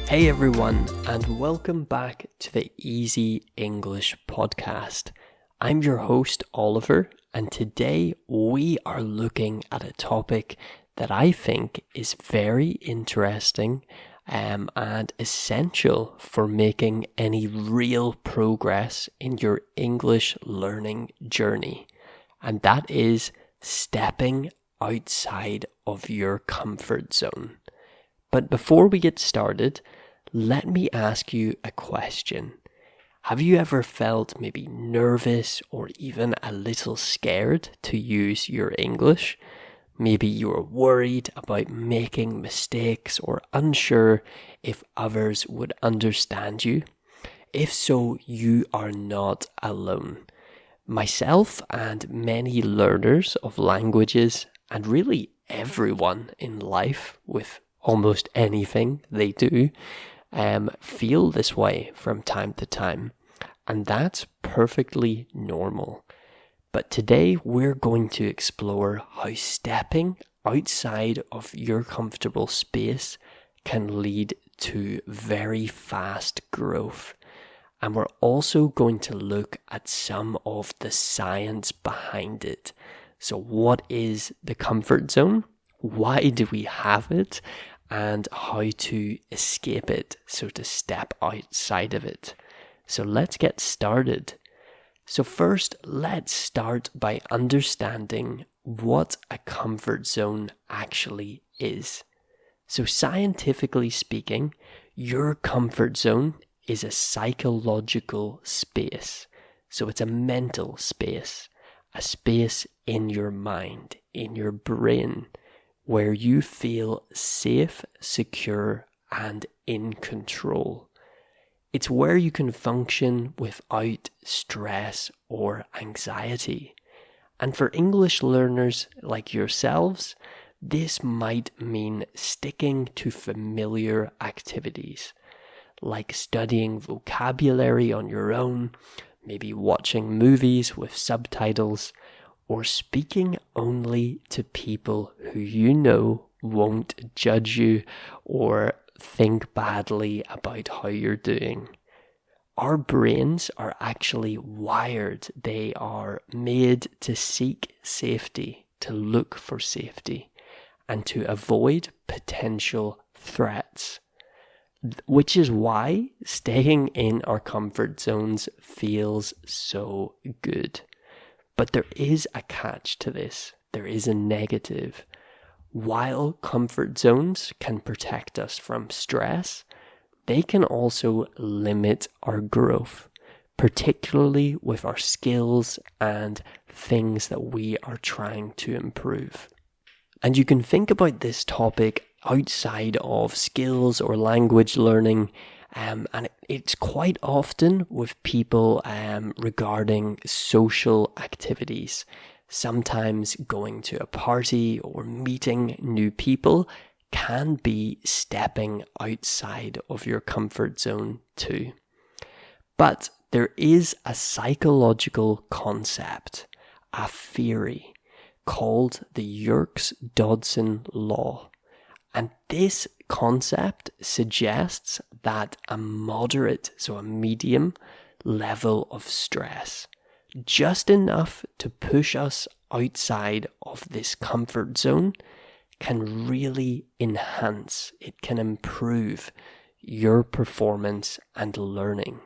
Hey everyone, and welcome back to the Easy English podcast. I'm your host Oliver, and today we are looking at a topic that I think is very interesting and essential for making any real progress in your English learning journey, and that is stepping outside of your comfort zone. But before we get started, let me ask you a question. Have you ever felt maybe nervous or even a little scared to use your English? Maybe you're worried about making mistakes or unsure if others would understand you. If so, you are not alone. Myself and many learners of languages, and really everyone in life with almost anything they do, feel this way from time to time, and that's perfectly normal. But today we're going to explore how stepping outside of your comfortable space can lead to very fast growth. And we're also going to look at some of the science behind it. So what is the comfort zone? Why do we have it? And how to escape it, so to step outside of it. So let's get started. So first, let's start by understanding what a comfort zone actually is. So scientifically speaking, your comfort zone is a psychological space. So it's a mental space, a space in your mind, in your brain, where you feel safe, secure, and in control. It's where you can function without stress or anxiety. And for English learners like yourselves, this might mean sticking to familiar activities, like studying vocabulary on your own, maybe watching movies with subtitles, or speaking only to people who you know won't judge you or think badly about how you're doing. Our brains are actually wired. They are made to seek safety, to look for safety, and to avoid potential threats. Which is why staying in our comfort zones feels so good. But there is a catch to this. There is a negative. While comfort zones can protect us from stress, they can also limit our growth, particularly with our skills and things that we are trying to improve. And you can think about this topic outside of skills or language learning, and it's quite often with people regarding social activities. Sometimes going to a party or meeting new people can be stepping outside of your comfort zone too. But there is a psychological concept, a theory, called the Jakobs Dodson Law. And this concept suggests that a moderate, so a medium level of stress, just enough to push us outside of this comfort zone, can really enhance, it can improve your performance and learning.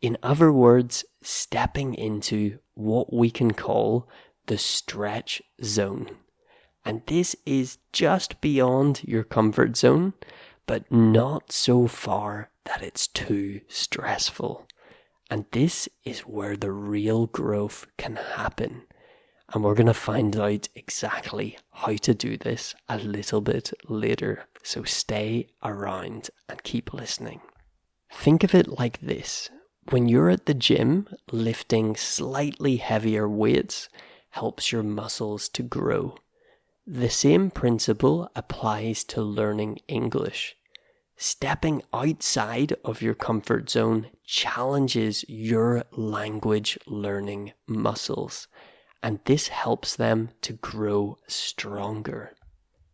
In other words, stepping into what we can call the stretch zone. And this is just beyond your comfort zone, but not so far that it's too stressful. And this is where the real growth can happen. And we're going to find out exactly how to do this a little bit later. So stay around and keep listening. Think of it like this. When you're at the gym, lifting slightly heavier weights helps your muscles to grow. The same principle applies to learning English. Stepping outside of your comfort zone challenges your language learning muscles, and this helps them to grow stronger.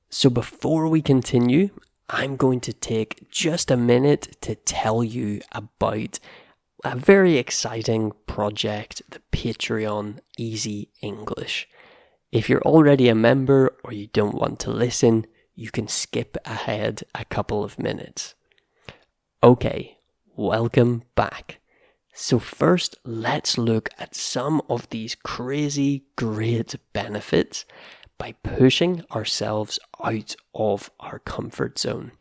So before we continue, I'm going to take just a minute to tell you about a very exciting project, the Patreon Easy English. If you're already a member or you don't want to listen, you can skip ahead a couple of minutes. Okay, welcome back. So first, let's look at some of these crazy great benefits by pushing ourselves out of our comfort zone.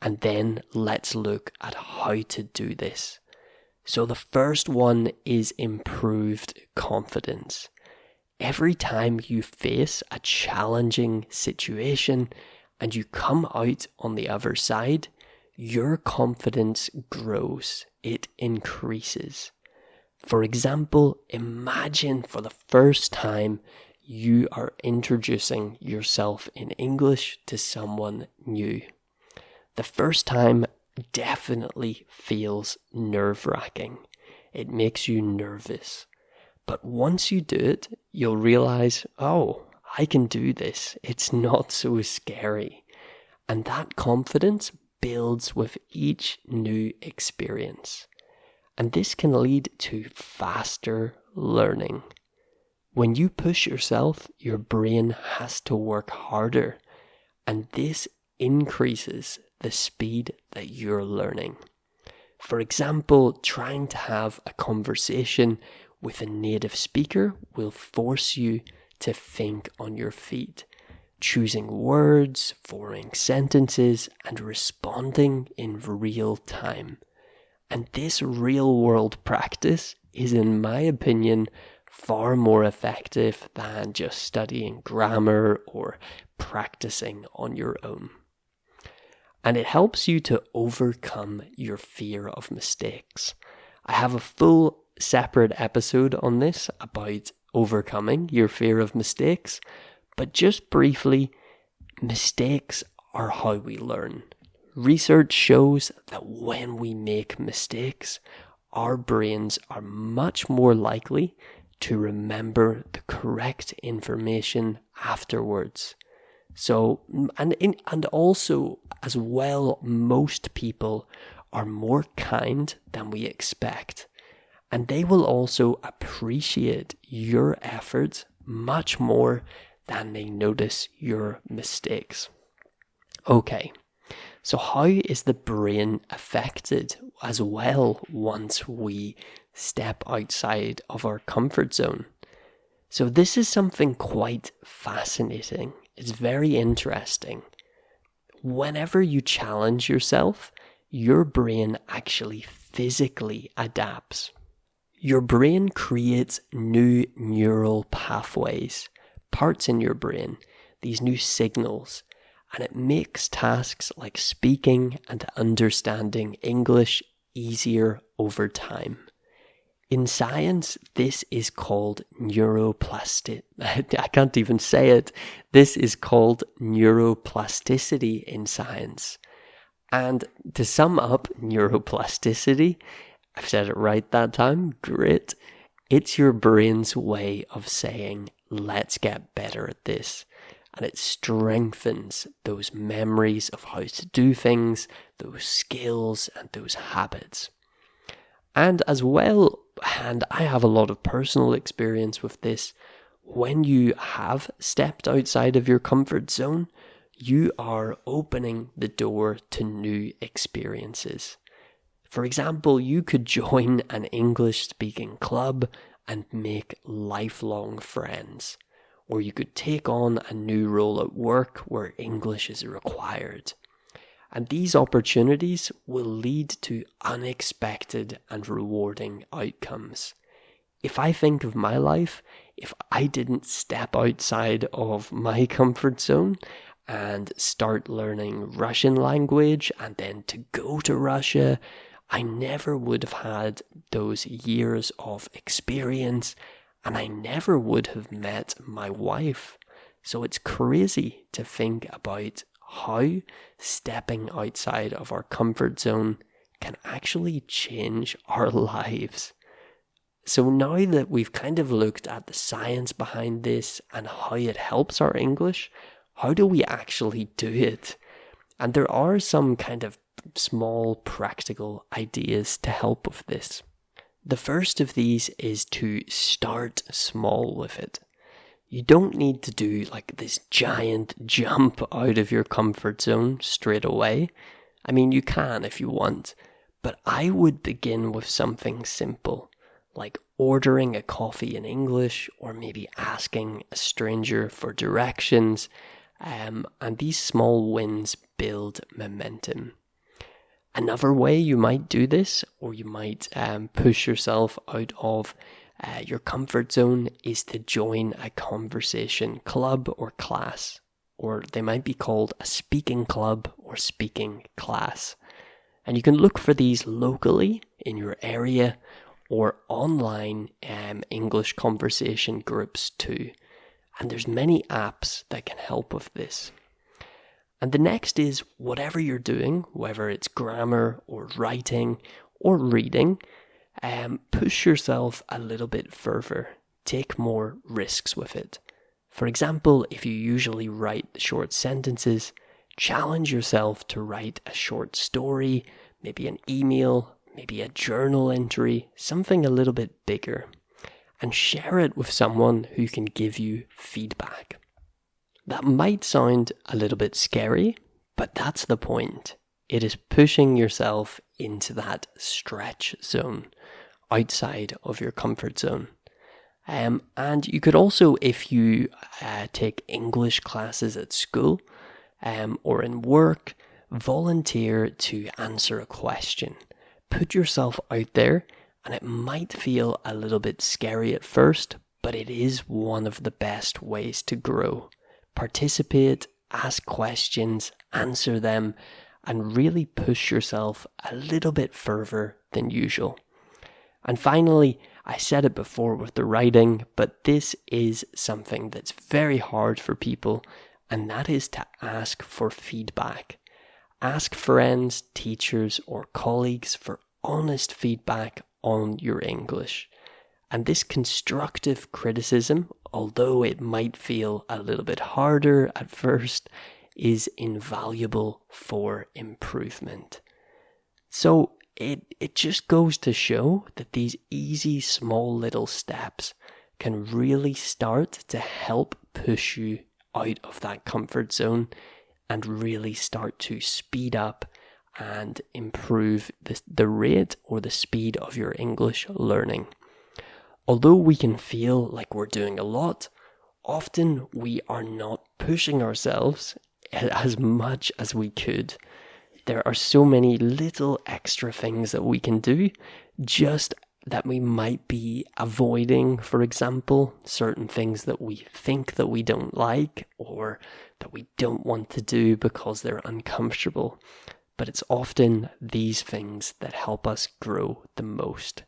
And then let's look at how to do this. So the first one is improved confidence. Every time you face a challenging situation and you come out on the other side, your confidence grows. It increases. For example, imagine for the first time you are introducing yourself in English to someone new. The first time definitely feels nerve-wracking. It makes you nervous. But once you do it, you'll realize, oh, I can do this. It's not so scary. And that confidence builds with each new experience. And this can lead to faster learning. When you push yourself, your brain has to work harder. And this increases the speed that you're learning. For example, trying to have a conversation with a native speaker will force you to think on your feet, choosing words, forming sentences, and responding in real time. And this real-world practice is, in my opinion, far more effective than just studying grammar or practicing on your own. And it helps you to overcome your fear of mistakes. I have a full separate episode on this about overcoming your fear of mistakes, but just briefly, mistakes are how we learn. Research shows that when we make mistakes, our brains are much more likely to remember the correct information afterwards. So, and also, as well, most people are more kind than we expect. And they will also appreciate your efforts much more than they notice your mistakes. Okay, so how is the brain affected as well once we step outside of our comfort zone? So this is something quite fascinating. It's very interesting. Whenever you challenge yourself, your brain actually physically adapts. Your brain creates new neural pathways, parts in your brain, these new signals, and it makes tasks like speaking and understanding English easier over time. In science, this is called neuroplasticity. I can't even say it. This is called neuroplasticity in science. And to sum up neuroplasticity, I've said it right that time, great. It's your brain's way of saying, let's get better at this. And it strengthens those memories of how to do things, those skills and those habits. And as well, and I have a lot of personal experience with this, when you have stepped outside of your comfort zone, you are opening the door to new experiences. For example, you could join an English-speaking club and make lifelong friends. Or you could take on a new role at work where English is required. And these opportunities will lead to unexpected and rewarding outcomes. If I think of my life, if I didn't step outside of my comfort zone and start learning Russian language and then to go to Russia, I never would have had those years of experience and I never would have met my wife. So it's crazy to think about how stepping outside of our comfort zone can actually change our lives. So now that we've kind of looked at the science behind this and how it helps our English, how do we actually do it? And there are some kind of small practical ideas to help with this. The first of these is to start small with it. You don't need to do like this giant jump out of your comfort zone straight away. I mean, you can if you want, but I would begin with something simple, like ordering a coffee in English or maybe asking a stranger for directions. And these small wins build momentum. Another way you might do this, or you might push yourself out of your comfort zone, is to join a conversation club or class, or they might be called a speaking club or speaking class. And you can look for these locally in your area or online English conversation groups too. And there's many apps that can help with this. And the next is whatever you're doing, whether it's grammar or writing or reading, push yourself a little bit further. Take more risks with it. For example, if you usually write short sentences, challenge yourself to write a short story, maybe an email, maybe a journal entry, something a little bit bigger, and share it with someone who can give you feedback. That might sound a little bit scary, but that's the point. It is pushing yourself into that stretch zone, outside of your comfort zone. And you could also, if you take English classes at school or in work, volunteer to answer a question. Put yourself out there, and it might feel a little bit scary at first, but it is one of the best ways to grow. Participate, ask questions, answer them, and really push yourself a little bit further than usual. And finally, I said it before with the writing, but this is something that's very hard for people, and that is to ask for feedback. Ask friends, teachers, or colleagues for honest feedback on your English. And this constructive criticism, although it might feel a little bit harder at first, is invaluable for improvement. So it just goes to show that these easy small little steps can really start to help push you out of that comfort zone and really start to speed up and improve the rate or the speed of your English learning. Although we can feel like we're doing a lot, often we are not pushing ourselves as much as we could. There are so many little extra things that we can do, just that we might be avoiding, for example, certain things that we think that we don't like or that we don't want to do because they're uncomfortable. But it's often these things that help us grow the most.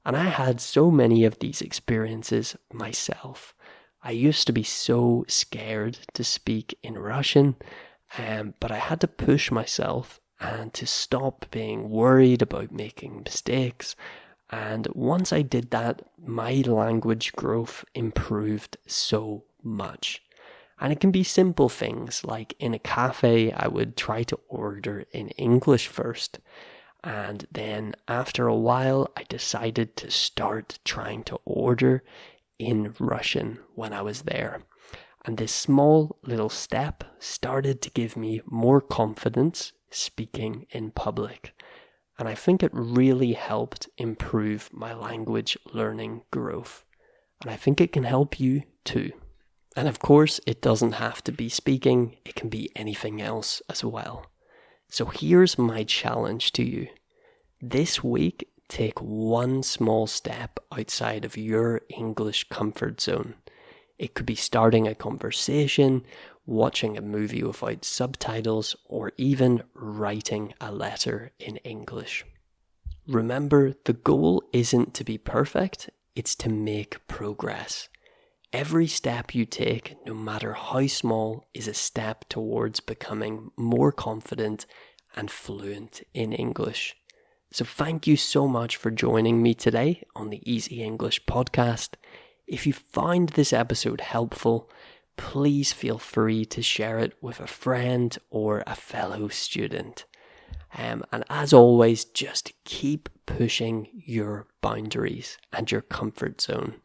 And I had so many of these experiences myself. I used to be so scared to speak in Russian, but I had to push myself and to stop being worried about making mistakes. And once I did that, my language growth improved so much. And it can be simple things, like in a cafe, I would try to order in English first. And then after a while, I decided to start trying to order in Russian when I was there. And this small little step started to give me more confidence speaking in public. And I think it really helped improve my language learning growth. And I think it can help you too. And of course, it doesn't have to be speaking, it can be anything else as well. So here's my challenge to you. This week, take one small step outside of your English comfort zone. It could be starting a conversation, watching a movie without subtitles, or even writing a letter in English. Remember, the goal isn't to be perfect, it's to make progress. Every step you take, no matter how small, is a step towards becoming more confident and fluent in English. So thank you so much for joining me today on the Easy English podcast. If you found this episode helpful, please feel free to share it with a friend or a fellow student. And as always, just keep pushing your boundaries and your comfort zone.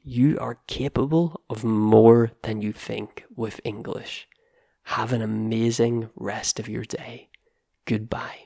You are capable of more than you think with English. Have an amazing rest of your day. Goodbye.